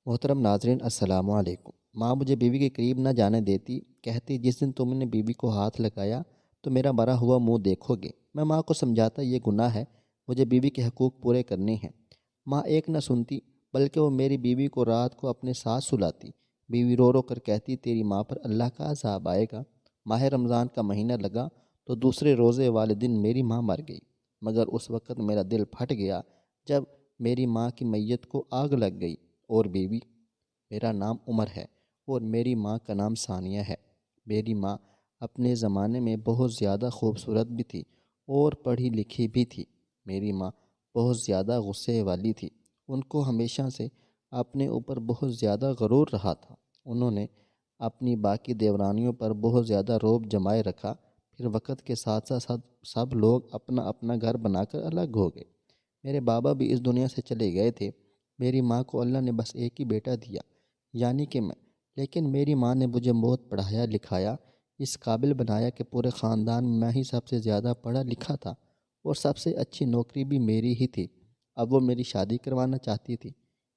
محترم ناظرین السلام علیکم۔ ماں مجھے بیوی کے قریب نہ جانے دیتی، کہتی جس دن تم نے بیوی کو ہاتھ لگایا تو میرا مرا ہوا منہ دیکھو گے۔ میں ماں کو سمجھاتا یہ گناہ ہے، مجھے بیوی کے حقوق پورے کرنے ہیں۔ ماں ایک نہ سنتی، بلکہ وہ میری بیوی کو رات کو اپنے ساتھ سلاتی۔ بیوی رو رو کر کہتی تیری ماں پر اللہ کا عذاب آئے گا۔ ماہ رمضان کا مہینہ لگا تو دوسرے روزے والے دن میری ماں مر گئی، مگر اس وقت میرا دل پھٹ گیا جب میری ماں کی میت کو آگ لگ گئی۔ اور بیوی، میرا نام عمر ہے اور میری ماں کا نام ثانیہ ہے۔ میری ماں اپنے زمانے میں بہت زیادہ خوبصورت بھی تھی اور پڑھی لکھی بھی تھی۔ میری ماں بہت زیادہ غصے والی تھی، ان کو ہمیشہ سے اپنے اوپر بہت زیادہ غرور رہا تھا۔ انہوں نے اپنی باقی دیورانیوں پر بہت زیادہ رعب جمائے رکھا۔ پھر وقت کے ساتھ ساتھ سب لوگ اپنا اپنا گھر بنا کر الگ ہو گئے۔ میرے بابا بھی اس دنیا سے چلے گئے تھے۔ میری ماں کو اللہ نے بس ایک ہی بیٹا دیا، یعنی کہ میں۔ لیکن میری ماں نے مجھے بہت پڑھایا لکھایا، اس قابل بنایا کہ پورے خاندان میں ہی سب سے زیادہ پڑھا لکھا تھا اور سب سے اچھی نوکری بھی میری ہی تھی۔ اب وہ میری شادی کروانا چاہتی تھی۔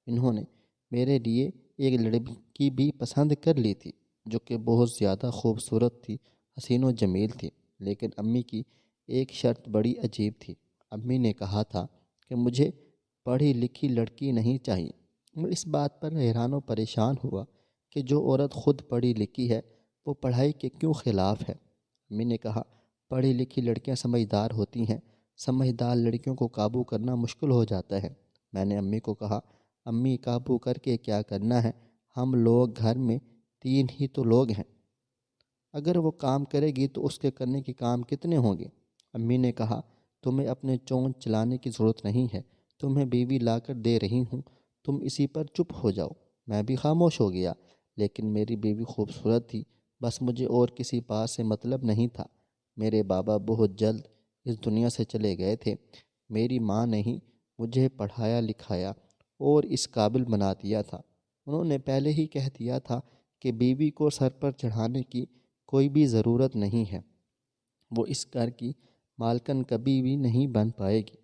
انہوں نے میرے لیے ایک لڑکی بھی پسند کر لی تھی جو کہ بہت زیادہ خوبصورت تھی، حسین و جمیل تھی۔ لیکن امی کی ایک شرط بڑی عجیب تھی۔ امی نے کہا تھا کہ مجھے پڑھی لکھی لڑکی نہیں چاہیے۔ میں اس بات پر حیران و پریشان ہوا کہ جو عورت خود پڑھی لکھی ہے وہ پڑھائی کے کیوں خلاف ہے۔ امی نے کہا پڑھی لکھی لڑکیاں سمجھدار ہوتی ہیں، سمجھدار لڑکیوں کو قابو کرنا مشکل ہو جاتا ہے۔ میں نے امی کو کہا امی قابو کر کے کیا کرنا ہے، ہم لوگ گھر میں 3 ہی تو لوگ ہیں، اگر وہ کام کرے گی تو اس کے کرنے کے کام کتنے ہوں گے۔ امی نے کہا تمہیں اپنے چونچ چلانے کی ضرورت نہیں ہے، تمہیں بیوی لا کر دے رہی ہوں، تم اسی پر چپ ہو جاؤ۔ میں بھی خاموش ہو گیا، لیکن میری بیوی خوبصورت تھی، بس مجھے اور کسی بات سے مطلب نہیں تھا۔ میرے بابا بہت جلد اس دنیا سے چلے گئے تھے۔ میری ماں نے ہی مجھے پڑھایا لکھایا اور اس قابل بنا دیا تھا۔ انہوں نے پہلے ہی کہہ دیا تھا کہ بیوی کو سر پر چڑھانے کی کوئی بھی ضرورت نہیں ہے، وہ اس گھر کی مالکن کبھی بھی نہیں بن پائے گی۔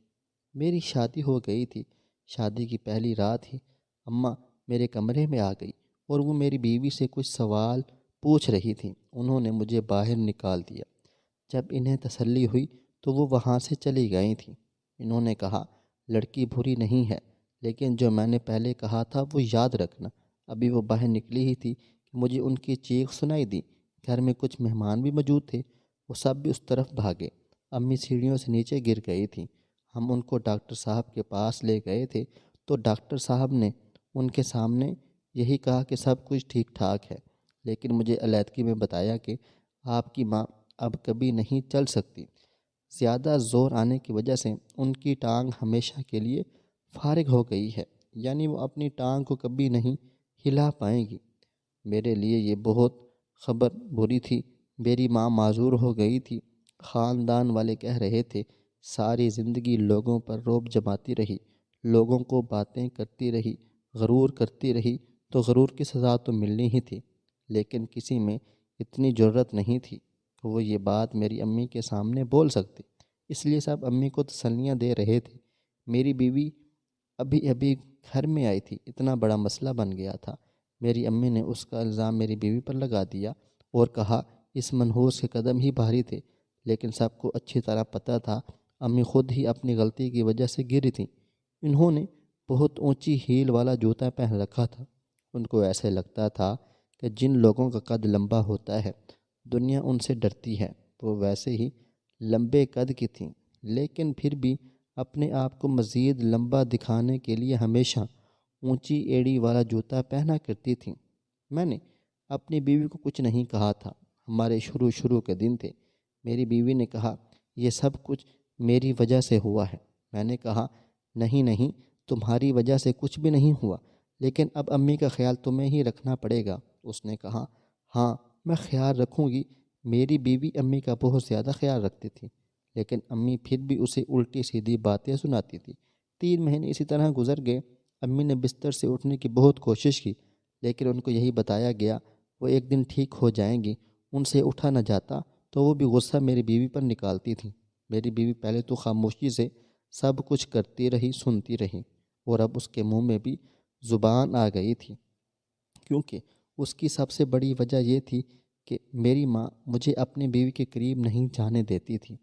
میری شادی ہو گئی تھی۔ شادی کی پہلی رات ہی اماں میرے کمرے میں آ گئی اور وہ میری بیوی سے کچھ سوال پوچھ رہی تھی۔ انہوں نے مجھے باہر نکال دیا۔ جب انہیں تسلی ہوئی تو وہ وہاں سے چلی گئی تھیں۔ انہوں نے کہا لڑکی بری نہیں ہے، لیکن جو میں نے پہلے کہا تھا وہ یاد رکھنا۔ ابھی وہ باہر نکلی ہی تھی کہ مجھے ان کی چیخ سنائی دی۔ گھر میں کچھ مہمان بھی موجود تھے، وہ سب بھی اس طرف بھاگے۔ امی سیڑھیوں سے نیچے گر گئی تھیں۔ ہم ان کو ڈاکٹر صاحب کے پاس لے گئے تھے تو ڈاکٹر صاحب نے ان کے سامنے یہی کہا کہ سب کچھ ٹھیک ٹھاک ہے، لیکن مجھے علیحدگی میں بتایا کہ آپ کی ماں اب کبھی نہیں چل سکتی۔ زیادہ زور آنے کی وجہ سے ان کی ٹانگ ہمیشہ کے لیے فارغ ہو گئی ہے، یعنی وہ اپنی ٹانگ کو کبھی نہیں ہلا پائیں گی۔ میرے لیے یہ بہت خبر بری تھی۔ میری ماں معذور ہو گئی تھی۔ خاندان والے کہہ رہے تھے ساری زندگی لوگوں پر رعب جماتی رہی، لوگوں کو باتیں کرتی رہی، غرور کرتی رہی تو غرور کی سزا تو ملنی ہی تھی۔ لیکن کسی میں اتنی جرأت نہیں تھی کہ وہ یہ بات میری امی کے سامنے بول سکتی، اس لیے سب امی کو تسلیاں دے رہے تھے۔ میری بیوی ابھی ابھی گھر میں آئی تھی، اتنا بڑا مسئلہ بن گیا تھا۔ میری امی نے اس کا الزام میری بیوی پر لگا دیا اور کہا اس منحوس کے قدم ہی بھاری تھے، لیکن سب کو اچھی طرح پتہ تھا امی خود ہی اپنی غلطی کی وجہ سے گری تھیں۔ انہوں نے بہت اونچی ہیل والا جوتا پہن رکھا تھا۔ ان کو ایسے لگتا تھا کہ جن لوگوں کا قد لمبا ہوتا ہے دنیا ان سے ڈرتی ہے، وہ ویسے ہی لمبے قد کی تھیں، لیکن پھر بھی اپنے آپ کو مزید لمبا دکھانے کے لیے ہمیشہ اونچی ایڑی والا جوتا پہنا کرتی تھیں۔ میں نے اپنی بیوی کو کچھ نہیں کہا تھا۔ ہمارے شروع کے دن تھے۔ میری بیوی نے کہا یہ سب کچھ میری وجہ سے ہوا ہے۔ میں نے کہا نہیں نہیں، تمہاری وجہ سے کچھ بھی نہیں ہوا، لیکن اب امی کا خیال تمہیں ہی رکھنا پڑے گا۔ اس نے کہا ہاں میں خیال رکھوں گی۔ میری بیوی امی کا بہت زیادہ خیال رکھتی تھی، لیکن امی پھر بھی اسے الٹی سیدھی باتیں سناتی تھی۔ 3 مہینے اسی طرح گزر گئے۔ امی نے بستر سے اٹھنے کی بہت کوشش کی، لیکن ان کو یہی بتایا گیا وہ ایک دن ٹھیک ہو جائیں گی۔ ان سے اٹھا نہ جاتا تو وہ بھی غصہ میری بیوی پر نکالتی تھیں۔ میری بیوی پہلے تو خاموشی سے سب کچھ کرتی رہی، سنتی رہی، اور اب اس کے منہ میں بھی زبان آ گئی تھی، کیونکہ اس کی سب سے بڑی وجہ یہ تھی کہ میری ماں مجھے اپنی بیوی کے قریب نہیں جانے دیتی تھی۔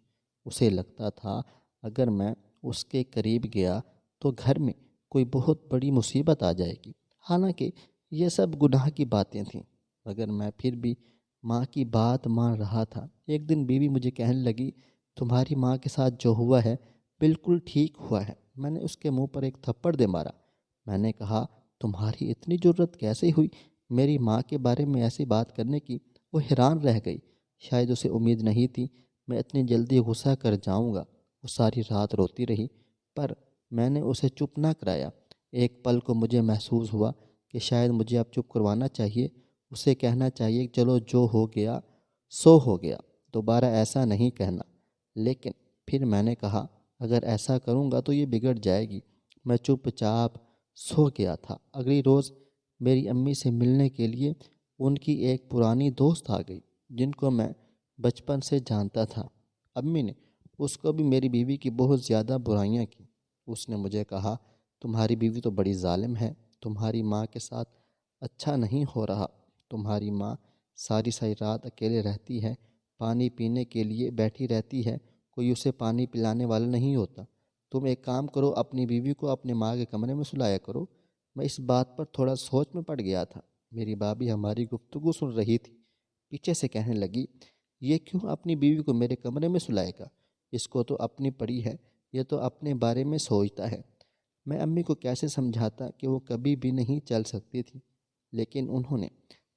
اسے لگتا تھا اگر میں اس کے قریب گیا تو گھر میں کوئی بہت بڑی مصیبت آ جائے گی۔ حالانکہ یہ سب گناہ کی باتیں تھیں، مگر میں پھر بھی ماں کی بات مان رہا تھا۔ ایک دن بیوی مجھے کہنے لگی، تمہاری ماں کے ساتھ جو ہوا ہے بالکل ٹھیک ہوا ہے۔ میں نے اس کے منہ پر ایک تھپڑ دے مارا۔ میں نے کہا، تمہاری اتنی جرت کیسے ہوئی میری ماں کے بارے میں ایسی بات کرنے کی؟ وہ حیران رہ گئی، شاید اسے امید نہیں تھی میں اتنی جلدی غصہ کر جاؤں گا۔ وہ ساری رات روتی رہی، پر میں نے اسے چپ نہ کرایا۔ ایک پل کو مجھے محسوس ہوا کہ شاید مجھے اب چپ کروانا چاہیے، اسے کہنا چاہیے چلو جو ہو گیا سو ہو گیا، دوبارہ ایسا نہیں کہنا۔ لیکن پھر میں نے کہا، اگر ایسا کروں گا تو یہ بگڑ جائے گی۔ میں چپ چاپ سو گیا تھا۔ اگلی روز میری امی سے ملنے کے لیے ان کی ایک پرانی دوست آ گئی جن کو میں بچپن سے جانتا تھا۔ امی نے اس کو بھی میری بیوی کی بہت زیادہ برائیاں کی۔ اس نے مجھے کہا، تمہاری بیوی تو بڑی ظالم ہے، تمہاری ماں کے ساتھ اچھا نہیں ہو رہا۔ تمہاری ماں ساری ساری رات اکیلے رہتی ہے، پانی پینے کے لیے بیٹھی رہتی ہے، کوئی اسے پانی پلانے والا نہیں ہوتا۔ تم ایک کام کرو، اپنی بیوی کو اپنے ماں کے کمرے میں سلایا کرو۔ میں اس بات پر تھوڑا سوچ میں پڑ گیا تھا۔ میری بھابھی ہماری گفتگو سن رہی تھی، پیچھے سے کہنے لگی، یہ کیوں اپنی بیوی کو میرے کمرے میں سلائے گا؟ اس کو تو اپنی پڑی ہے، یہ تو اپنے بارے میں سوچتا ہے۔ میں امی کو کیسے سمجھاتا کہ وہ کبھی بھی نہیں چل سکتی تھی، لیکن انہوں نے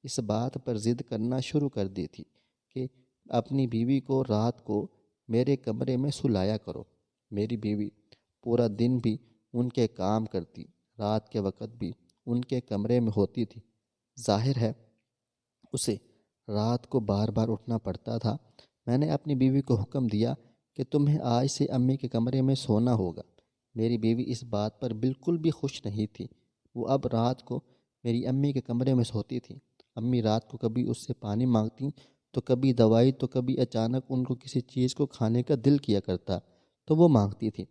اس بات پر ضد کرنا شروع کر دی تھی کہ اپنی بیوی کو رات کو میرے کمرے میں سلایا کرو۔ میری بیوی پورا دن بھی ان کے کام کرتی، رات کے وقت بھی ان کے کمرے میں ہوتی تھی۔ ظاہر ہے اسے رات کو بار بار اٹھنا پڑتا تھا۔ میں نے اپنی بیوی کو حکم دیا کہ تمہیں آج سے امی کے کمرے میں سونا ہوگا۔ میری بیوی اس بات پر بالکل بھی خوش نہیں تھی۔ وہ اب رات کو میری امی کے کمرے میں سوتی تھی۔ امی رات کو کبھی اس سے پانی مانگتی، تو کبھی دوائی، تو کبھی اچانک ان کو کسی چیز کو کھانے کا دل کیا کرتا تو وہ مانگتی تھی،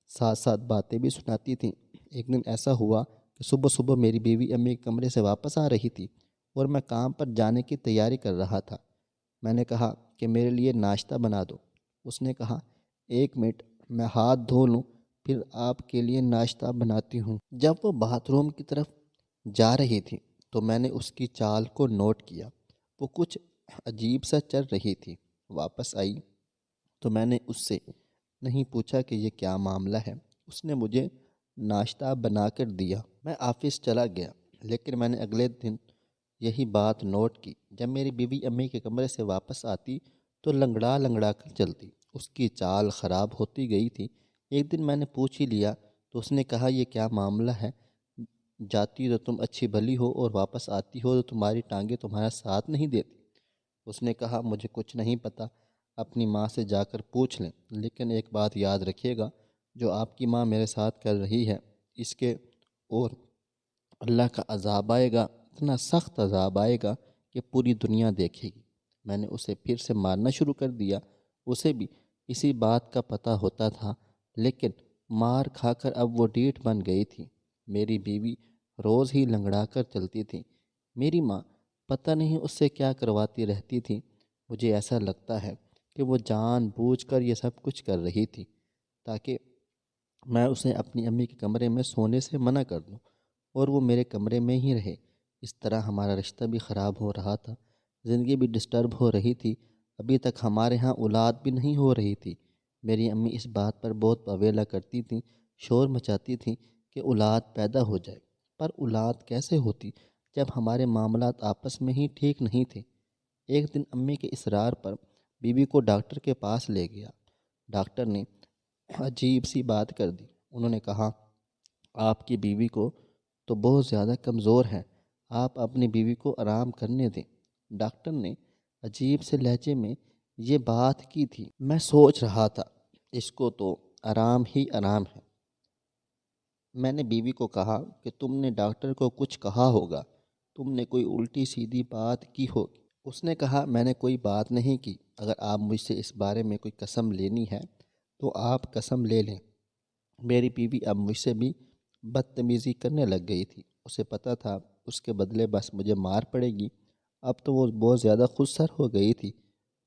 ساتھ ساتھ باتیں بھی سناتی تھیں۔ ایک دن ایسا ہوا کہ صبح صبح میری بیوی امی کے کمرے سے واپس آ رہی تھی اور میں کام پر جانے کی تیاری کر رہا تھا۔ میں نے کہا کہ میرے لیے ناشتہ بنا دو۔ اس نے کہا، ایک منٹ، میں ہاتھ دھو لوں پھر آپ کے لیے ناشتہ بناتی ہوں۔ جب وہ باتھ روم کی طرف جا رہی تھی تو میں نے اس کی چال کو نوٹ کیا۔ وہ کچھ عجیب سا چل رہی تھی۔ واپس آئی تو میں نے اس سے نہیں پوچھا کہ یہ کیا معاملہ ہے۔ اس نے مجھے ناشتہ بنا کر دیا۔ میں آفس چلا گیا، لیکن میں نے اگلے دن یہی بات نوٹ کی۔ جب میری بیوی امی کے کمرے سے واپس آتی تو لنگڑا لنگڑا کر چلتی، اس کی چال خراب ہوتی گئی تھی۔ ایک دن میں نے پوچھ ہی لیا تو اس نے کہا، یہ کیا معاملہ ہے؟ جاتی تو تم اچھی بھلی ہو اور واپس آتی ہو تو تمہاری ٹانگیں تمہارا ساتھ نہیں دیتی۔ اس نے کہا، مجھے کچھ نہیں پتہ، اپنی ماں سے جا کر پوچھ لیں، لیکن ایک بات یاد رکھیے گا، جو آپ کی ماں میرے ساتھ کر رہی ہے اس کے اور اللہ کا عذاب آئے گا، اتنا سخت عذاب آئے گا کہ پوری دنیا دیکھے گی۔ میں نے اسے پھر سے مارنا شروع کر دیا۔ اسے بھی اسی بات کا پتہ ہوتا تھا، لیکن مار کھا کر اب وہ ڈیٹھ بن گئی تھی۔ میری بیوی روز ہی لنگڑا کر چلتی تھی۔ میری ماں پتہ نہیں اس سے کیا کرواتی رہتی تھی۔ مجھے ایسا لگتا ہے کہ وہ جان بوجھ کر یہ سب کچھ کر رہی تھی تاکہ میں اسے اپنی امی کے کمرے میں سونے سے منع کر دوں اور وہ میرے کمرے میں ہی رہے۔ اس طرح ہمارا رشتہ بھی خراب ہو رہا تھا، زندگی بھی ڈسٹرب ہو رہی تھی۔ ابھی تک ہمارے ہاں اولاد بھی نہیں ہو رہی تھی۔ میری امی اس بات پر بہت اویلا کرتی تھیں، شور مچاتی تھیں کہ اولاد پیدا ہو جائے، پر اولاد کیسے ہوتی جب ہمارے معاملات آپس میں ہی ٹھیک نہیں تھے۔ ایک دن امی کے اصرار پر بیوی کو ڈاکٹر کے پاس لے گیا۔ ڈاکٹر نے عجیب سی بات کر دی۔ انہوں نے کہا، آپ کی بیوی کو تو بہت زیادہ کمزور ہے، آپ اپنی بیوی کو آرام کرنے دیں۔ ڈاکٹر نے عجیب سے لہجے میں یہ بات کی تھی۔ میں سوچ رہا تھا، اس کو تو آرام ہی آرام ہے۔ میں نے بیوی کو کہا کہ تم نے ڈاکٹر کو کچھ کہا ہوگا، تم نے کوئی الٹی سیدھی بات کی ہوگی۔ اس نے کہا، میں نے کوئی بات نہیں کی، اگر آپ مجھ سے اس بارے میں کوئی قسم لینی ہے تو آپ قسم لے لیں۔ میری بیوی اب مجھ سے بھی بدتمیزی کرنے لگ گئی تھی۔ اسے پتہ تھا اس کے بدلے بس مجھے مار پڑے گی۔ اب تو وہ بہت زیادہ خود سر ہو گئی تھی۔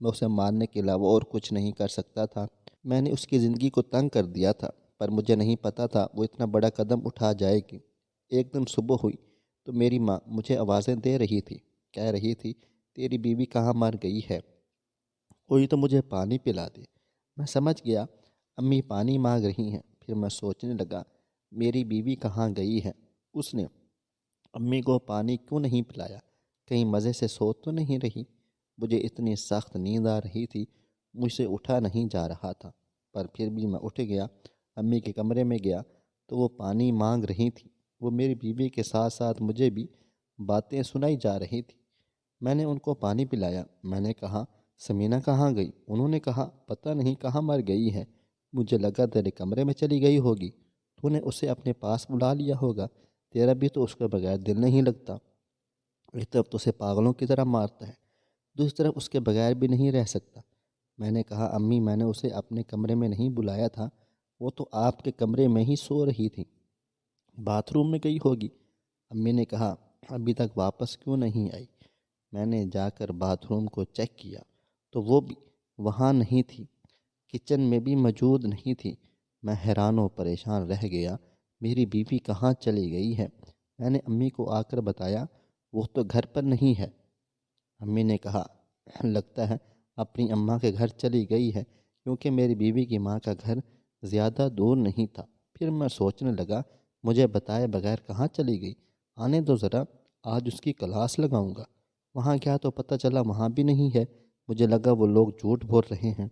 میں اسے مارنے کے علاوہ اور کچھ نہیں کر سکتا تھا۔ میں نے اس کی زندگی کو تنگ کر دیا تھا، پر مجھے نہیں پتہ تھا وہ اتنا بڑا قدم اٹھا جائے گی۔ ایک دن صبح ہوئی تو میری ماں مجھے آوازیں دے رہی تھی، کہہ رہی تھی تیری بیوی کہاں مر گئی ہے، کوئی تو مجھے پانی پلا دے۔ میں سمجھ گیا امی پانی مانگ رہی ہیں۔ پھر میں سوچنے لگا میری بیوی کہاں گئی ہے، اس نے امی کو پانی کیوں نہیں پلایا، کہیں مزے سے سو تو نہیں رہی۔ مجھے اتنی سخت نیند آ رہی تھی مجھ سے اٹھا نہیں جا رہا تھا، پر پھر بھی میں اٹھ گیا۔ امی کے کمرے میں گیا تو وہ پانی مانگ رہی تھی۔ وہ میری بیوی کے ساتھ ساتھ مجھے بھی باتیں سنائی جا رہی تھی۔ میں نے ان کو پانی پلایا۔ میں نے کہا سمینہ کہاں گئی؟ انہوں نے کہا پتہ نہیں کہاں مر گئی ہے، مجھے لگا تیرے کمرے میں چلی گئی ہوگی، تو نے اسے اپنے پاس بلا لیا ہوگا، تیرا بھی تو اس کے بغیر دل نہیں لگتا، ایک طرف تو اسے پاگلوں کی طرح مارتا ہے، دوسری طرف اس کے بغیر بھی نہیں رہ سکتا۔ میں نے کہا امی میں نے اسے اپنے کمرے میں نہیں بلایا تھا، وہ تو آپ کے کمرے میں ہی سو رہی تھی، باتھ روم میں گئی ہوگی۔ امی نے کہا ابھی تک واپس کیوں نہیں آئی؟ میں نے جا کر باتھ روم کو چیک کیا تو وہ بھی وہاں نہیں تھی، کچن میں بھی موجود نہیں تھی۔ میں حیران و پریشان رہ گیا، میری بیوی کہاں چلی گئی ہے؟ میں نے امی کو آ کر بتایا وہ تو گھر پر نہیں ہے۔ امی نے کہا لگتا ہے اپنی اماں کے گھر چلی گئی ہے، کیونکہ میری بیوی کی ماں کا گھر زیادہ دور نہیں تھا۔ پھر میں سوچنے لگا مجھے بتائے بغیر کہاں چلی گئی، آنے دو ذرا، آج اس کی کلاس لگاؤں گا۔ وہاں گیا تو پتہ چلا وہاں بھی نہیں ہے۔ مجھے لگا وہ لوگ جھوٹ بول رہے ہیں۔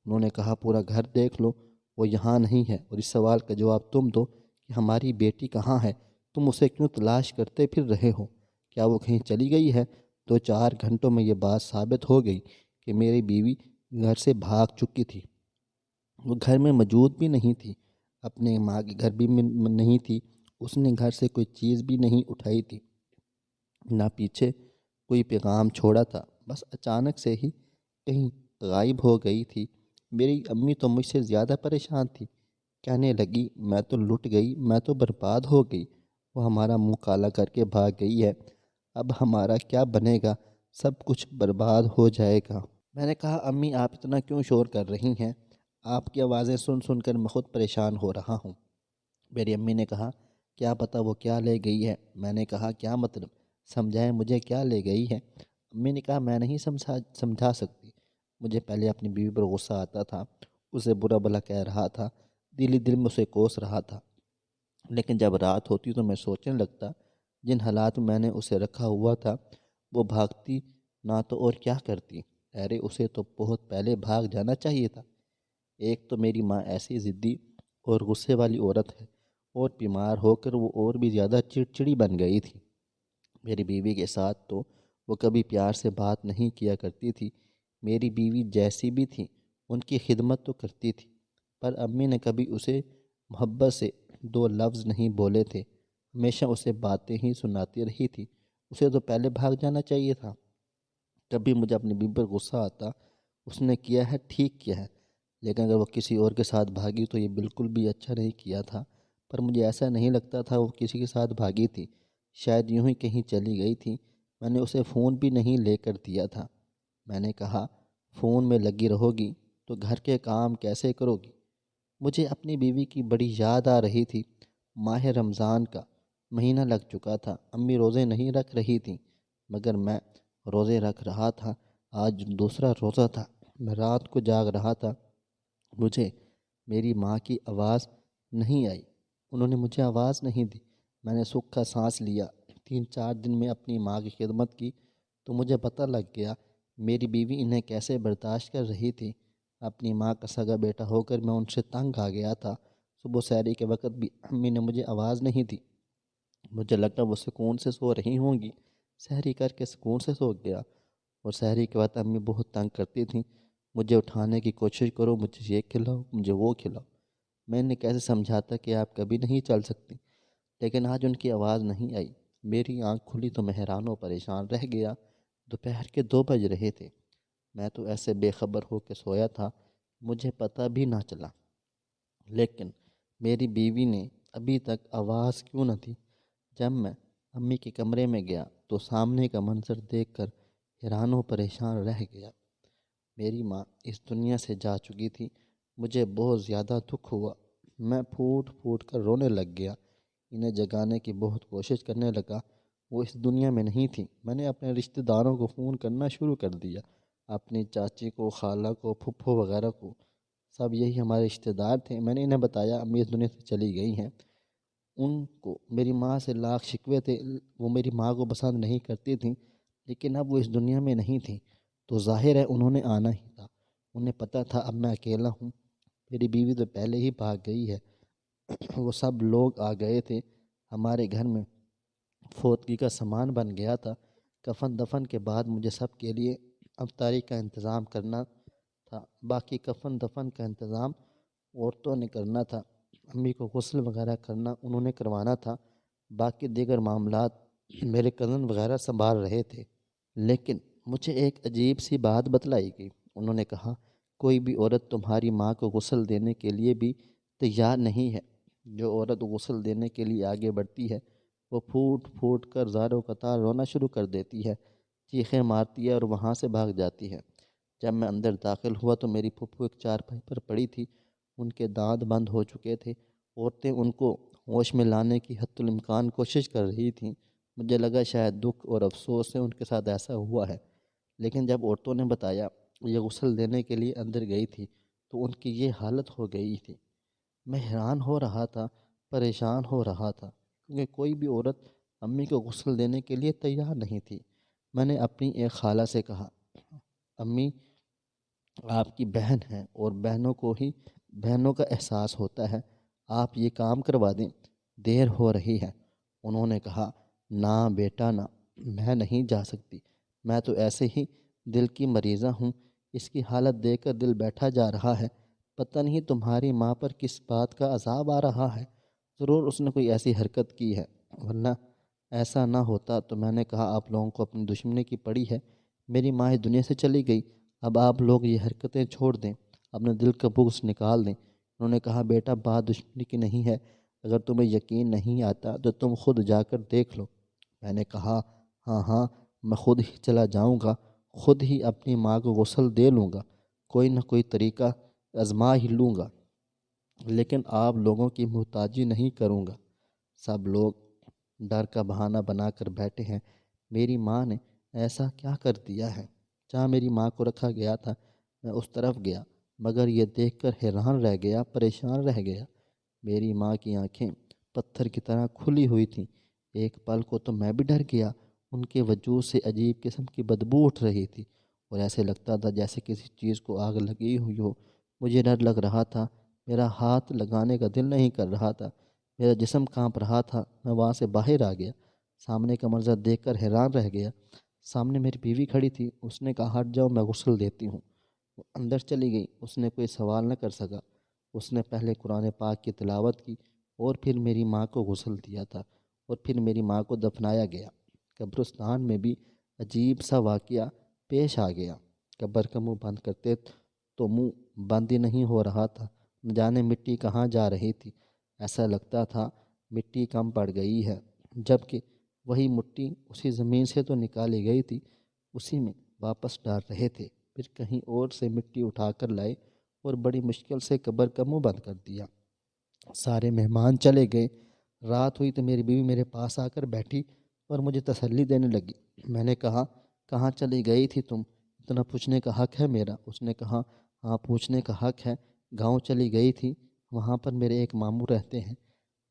انہوں نے کہا پورا گھر دیکھ لو، وہ یہاں نہیں ہے، اور اس سوال کا جواب تم دو کہ ہماری بیٹی کہاں ہے، تم اسے کیوں تلاش کرتے پھر رہے ہو؟ کیا وہ کہیں چلی گئی ہے؟ 2-4 گھنٹوں میں یہ بات ثابت ہو گئی کہ میری بیوی گھر سے بھاگ چکی تھی، وہ گھر میں موجود بھی نہیں تھی، اپنے ماں کے گھر بھی نہیں تھی، اس نے گھر سے کوئی چیز بھی نہیں اٹھائی تھی، نہ پیچھے کوئی پیغام چھوڑا تھا، بس اچانک سے ہی کہیں غائب ہو گئی تھی۔ میری امی تو مجھ سے زیادہ پریشان تھی، کہنے لگی میں تو لٹ گئی، میں تو برباد ہو گئی، وہ ہمارا منہ کالا کر کے بھاگ گئی ہے، اب ہمارا کیا بنے گا، سب کچھ برباد ہو جائے گا۔ میں نے کہا امی آپ اتنا کیوں شور کر رہی ہیں؟ آپ کی آوازیں سن سن کر میں خود پریشان ہو رہا ہوں۔ میری امی نے کہا کیا پتہ وہ کیا لے گئی ہے؟ میں نے کہا کیا مطلب، سمجھائیں مجھے کیا لے گئی ہے؟ امی نے کہا میں نہیں سمجھا سکتی، مجھے پہلے اپنی بیوی پر غصہ آتا تھا، اسے برا بھلا کہہ رہا تھا، دل ہی دل میں اسے کوس رہا تھا، لیکن جب رات ہوتی تو میں سوچنے لگتا جن حالات میں نے اسے رکھا ہوا تھا وہ بھاگتی نہ تو اور کیا کرتی، ارے اسے تو بہت پہلے بھاگ جانا چاہیے تھا۔ ایک تو میری ماں ایسی ضدی اور غصے والی عورت ہے، اور بیمار ہو کر وہ اور بھی زیادہ چڑچڑی بن گئی تھی۔ میری بیوی کے ساتھ تو وہ کبھی پیار سے بات نہیں کیا کرتی تھی، میری بیوی جیسی بھی تھی ان کی خدمت تو کرتی تھی، پر امی نے کبھی اسے محبت سے 2 لفظ نہیں بولے تھے، ہمیشہ اسے باتیں ہی سناتی رہی تھی، اسے تو پہلے بھاگ جانا چاہیے تھا۔ کبھی مجھے اپنی بیوی پر غصہ آتا، اس نے کیا ہے ٹھیک کیا ہے، لیکن اگر وہ کسی اور کے ساتھ بھاگی تو یہ بالکل بھی اچھا نہیں کیا تھا، پر مجھے ایسا نہیں لگتا تھا وہ کسی کے ساتھ بھاگی تھی، شاید یوں ہی کہیں چلی گئی تھی۔ میں نے اسے فون بھی نہیں لے کر دیا تھا۔ میں نے کہا فون میں لگی رہو گی تو گھر کے کام کیسے کرو گی؟ مجھے اپنی بیوی کی بڑی یاد آ رہی تھی۔ ماہ رمضان کا مہینہ لگ چکا تھا، امی روزے نہیں رکھ رہی تھیں، مگر میں روزے رکھ رہا تھا۔ آج دوسرا روزہ تھا، میں رات کو جاگ رہا تھا، مجھے میری ماں کی آواز نہیں آئی، انہوں نے مجھے آواز نہیں دی۔ میں نے سکھ کا سانس لیا۔ 3-4 دن میں اپنی ماں کی خدمت کی تو مجھے پتہ لگ گیا میری بیوی انہیں کیسے برداشت کر رہی تھی۔ اپنی ماں کا سگا بیٹا ہو کر میں ان سے تنگ آ گیا تھا۔ صبح سحری کے وقت بھی امی نے مجھے آواز نہیں دی، مجھے لگا وہ سکون سے سو رہی ہوں گی، سحری کر کے سکون سے سو گیا۔ اور سحری کے بعد امی بہت تنگ کرتی تھیں، مجھے اٹھانے کی کوشش کرو، مجھے یہ کھلاؤ، مجھے وہ کھلاؤ۔ میں انہیں کیسے سمجھاتا کہ آپ کبھی نہیں چل سکتی، لیکن آج ان کی آواز نہیں آئی۔ میری آنکھ کھلی تو میں حیران و پریشان رہ گیا۔ دوپہر کے 2 بج رہے تھے، میں تو ایسے بے خبر ہو کے سویا تھا مجھے پتہ بھی نہ چلا، لیکن میری بیوی نے ابھی تک آواز کیوں نہ دی؟ جب میں امی کے کمرے میں گیا تو سامنے کا منظر دیکھ کر حیران و پریشان رہ گیا۔ میری ماں اس دنیا سے جا چکی تھی۔ مجھے بہت زیادہ دکھ ہوا۔ میں پھوٹ پھوٹ کر رونے لگ گیا۔ انہیں جگانے کی بہت کوشش کرنے لگا، وہ اس دنیا میں نہیں تھی۔ میں نے اپنے رشتہ داروں کو فون کرنا شروع کر دیا، اپنی چاچی کو، خالہ کو، پھپھو وغیرہ کو، سب یہی ہمارے رشتہ دار تھے۔ میں نے انہیں بتایا امی اس دنیا سے چلی گئی ہیں۔ ان کو میری ماں سے لاکھ شکوے تھے، وہ میری ماں کو پسند نہیں کرتی تھیں، لیکن اب وہ اس دنیا میں نہیں تھیں تو ظاہر ہے انہوں نے آنا ہی تھا۔ انہیں پتہ تھا اب میں اکیلا ہوں، میری بیوی تو پہلے ہی بھاگ گئی ہے۔ وہ سب لوگ آ گئے تھے ہمارے گھر میں، فوتگی کا سامان بن گیا تھا۔ کفن دفن کے بعد مجھے سب کے لیے افطاری کا انتظام کرنا تھا۔ باقی کفن دفن کا انتظام عورتوں نے کرنا تھا، امی کو غسل وغیرہ کرنا انہوں نے کروانا تھا، باقی دیگر معاملات میرے کزن وغیرہ سنبھال رہے تھے۔ لیکن مجھے ایک عجیب سی بات بتلائی گئی۔ انہوں نے کہا کوئی بھی عورت تمہاری ماں کو غسل دینے کے لیے بھی تیار نہیں ہے۔ جو عورت غسل دینے کے لیے آگے بڑھتی ہے وہ پھوٹ پھوٹ کر زار و قطار رونا شروع کر دیتی ہے، چیخیں مارتی ہے اور وہاں سے بھاگ جاتی ہے۔ جب میں اندر داخل ہوا تو میری پھپھو ایک چارپائی پر پڑی تھی، ان کے دانت بند ہو چکے تھے۔ عورتیں ان کو ہوش میں لانے کی حتی الامکان کوشش کر رہی تھیں۔ مجھے لگا شاید دکھ اور افسوس سے ان کے ساتھ ایسا ہوا ہے، لیکن جب عورتوں نے بتایا یہ غسل دینے کے لیے اندر گئی تھی تو ان کی یہ حالت ہو گئی تھی۔ میں حیران ہو رہا تھا، پریشان ہو رہا تھا، کیونکہ کوئی بھی عورت امی کو غسل دینے کے لیے تیار نہیں تھی۔ میں نے اپنی ایک خالہ سے کہا امی آپ کی بہن ہیں اور بہنوں کا احساس ہوتا ہے، آپ یہ کام کروا دیں، دیر ہو رہی ہے۔ انہوں نے کہا نہ بیٹا نہ، میں نہیں جا سکتی، میں تو ایسے ہی دل کی مریضہ ہوں، اس کی حالت دیکھ کر دل بیٹھا جا رہا ہے، پتہ نہیں تمہاری ماں پر کس بات کا عذاب آ رہا ہے، ضرور اس نے کوئی ایسی حرکت کی ہے، ورنہ ایسا نہ ہوتا۔ تو میں نے کہا آپ لوگوں کو اپنی دشمنی کی پڑی ہے، میری ماں اس دنیا سے چلی گئی، اب آپ لوگ یہ حرکتیں چھوڑ دیں، اپنے دل کا بغض نکال دیں۔ انہوں نے کہا بیٹا بات دشمنی کی نہیں ہے، اگر تمہیں یقین نہیں آتا تو تم خود جا کر دیکھ لو۔ میں نے کہا ہاں ہاں، میں خود ہی چلا جاؤں گا، خود ہی اپنی ماں کو غسل دے لوں گا، کوئی نہ کوئی طریقہ آزما ہی لوں گا، لیکن آپ لوگوں کی محتاجی نہیں کروں گا۔ سب لوگ ڈر کا بہانہ بنا کر بیٹھے ہیں۔ میری ماں نے ایسا کیا کر دیا ہے؟ جہاں میری ماں کو رکھا گیا تھا میں اس طرف گیا، مگر یہ دیکھ کر حیران رہ گیا، پریشان رہ گیا۔ میری ماں کی آنکھیں پتھر کی طرح کھلی ہوئی تھیں۔ ایک پل کو تو میں بھی ڈر گیا، ان کے وجود سے عجیب قسم کی بدبو اٹھ رہی تھی اور ایسے لگتا تھا جیسے کسی چیز کو آگ لگی ہوئی ہو۔ مجھے ڈر لگ رہا تھا، میرا ہاتھ لگانے کا دل نہیں کر رہا تھا، میرا جسم کانپ رہا تھا۔ میں وہاں سے باہر آ گیا، سامنے کا منظر دیکھ کر حیران رہ گیا۔ سامنے میری بیوی کھڑی تھی، اس نے کہا ہٹ جاؤ میں غسل دیتی ہوں۔ وہ اندر چلی گئی، اس نے کوئی سوال نہ کر سکا۔ اس نے پہلے قرآن پاک کی تلاوت کی اور پھر میری ماں کو غسل دیا تھا اور پھر میری ماں کو دفنایا گیا۔ قبرستان میں بھی عجیب سا واقعہ پیش آ گیا۔ قبر کا منہ بند کرتے تو منہ بند ہی نہیں ہو رہا تھا، نہ جانے مٹی کہاں جا رہی تھی۔ ایسا لگتا تھا مٹی کم پڑ گئی ہے، جبکہ وہی مٹی اسی زمین سے تو نکالی گئی تھی، اسی میں واپس ڈال رہے تھے، پھر کہیں اور سے مٹی اٹھا کر لائے اور بڑی مشکل سے قبر کا منہ بند کر دیا۔ سارے مہمان چلے گئے۔ رات ہوئی تو میری بیوی میرے پاس آ کر بیٹھی اور مجھے تسلی دینے لگی۔ میں نے کہا کہاں چلی گئی تھی تم؟ اتنا پوچھنے کا حق ہے میرا؟ اس نے کہا ہاں پوچھنے کا حق ہے، گاؤں چلی گئی تھی، وہاں پر میرے ایک ماموں رہتے ہیں،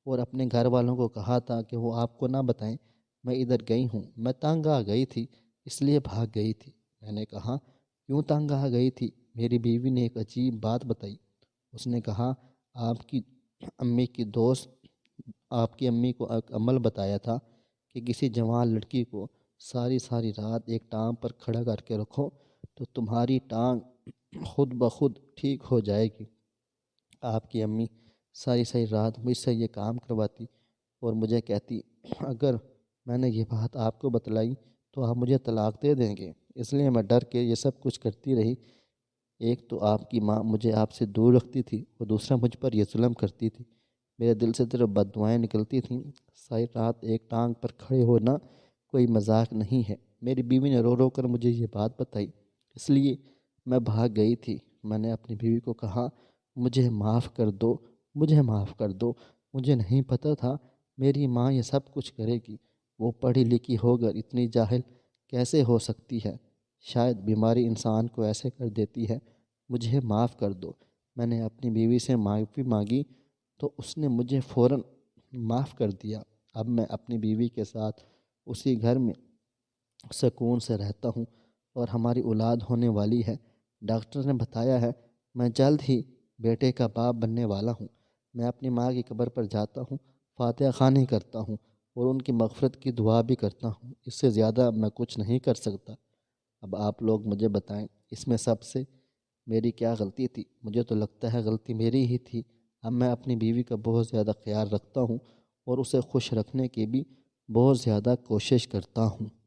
اور اپنے گھر والوں کو کہا تھا کہ وہ آپ کو نہ بتائیں میں ادھر گئی ہوں، میں تنگ آ گئی تھی اس لیے بھاگ گئی تھی۔ میں نے کہا کیوں تنگ آ گئی تھی؟ میری بیوی نے ایک عجیب بات بتائی۔ اس نے کہا آپ کی امی کی دوست آپ کی امی کو ایک عمل بتایا تھا کہ کسی جوان لڑکی کو ساری ساری رات ایک ٹانگ پر کھڑا کر کے رکھو تو تمہاری ٹانگ خود بخود ٹھیک ہو جائے گی۔ آپ کی امی ساری ساری رات مجھ سے یہ کام کرواتی اور مجھے کہتی اگر میں نے یہ بات آپ کو بتلائی تو آپ مجھے طلاق دے دیں گے، اس لیے میں ڈر کے یہ سب کچھ کرتی رہی۔ ایک تو آپ کی ماں مجھے آپ سے دور رکھتی تھی اور دوسرا مجھ پر یہ ظلم کرتی تھی۔ میرے دل سے صرف بد دعائیں نکلتی تھیں۔ ساری رات ایک ٹانگ پر کھڑے ہونا کوئی مذاق نہیں ہے۔ میری بیوی نے رو رو کر مجھے یہ بات بتائی، اس لیے میں بھاگ گئی تھی۔ میں نے اپنی بیوی کو کہا، مجھے معاف کر دو، مجھے معاف کر دو۔ مجھے نہیں پتہ تھا میری ماں یہ سب کچھ کرے گی۔ وہ پڑھی لکھی ہو کر اتنی جاہل کیسے ہو سکتی ہے؟ شاید بیماری انسان کو ایسے کر دیتی ہے۔ مجھے معاف کر دو۔ میں نے اپنی بیوی سے معافی مانگی تو اس نے مجھے فوراً معاف کر دیا۔ اب میں اپنی بیوی کے ساتھ اسی گھر میں سکون سے رہتا ہوں اور ہماری اولاد ہونے والی ہے۔ ڈاکٹر نے بتایا ہے میں جلد ہی بیٹے کا باپ بننے والا ہوں۔ میں اپنی ماں کی قبر پر جاتا ہوں، فاتحہ خوانی کرتا ہوں اور ان کی مغفرت کی دعا بھی کرتا ہوں۔ اس سے زیادہ میں کچھ نہیں کر سکتا۔ اب آپ لوگ مجھے بتائیں اس میں سب سے میری کیا غلطی تھی؟ مجھے تو لگتا ہے غلطی میری ہی تھی۔ اب میں اپنی بیوی کا بہت زیادہ خیال رکھتا ہوں اور اسے خوش رکھنے کی بھی بہت زیادہ کوشش کرتا ہوں۔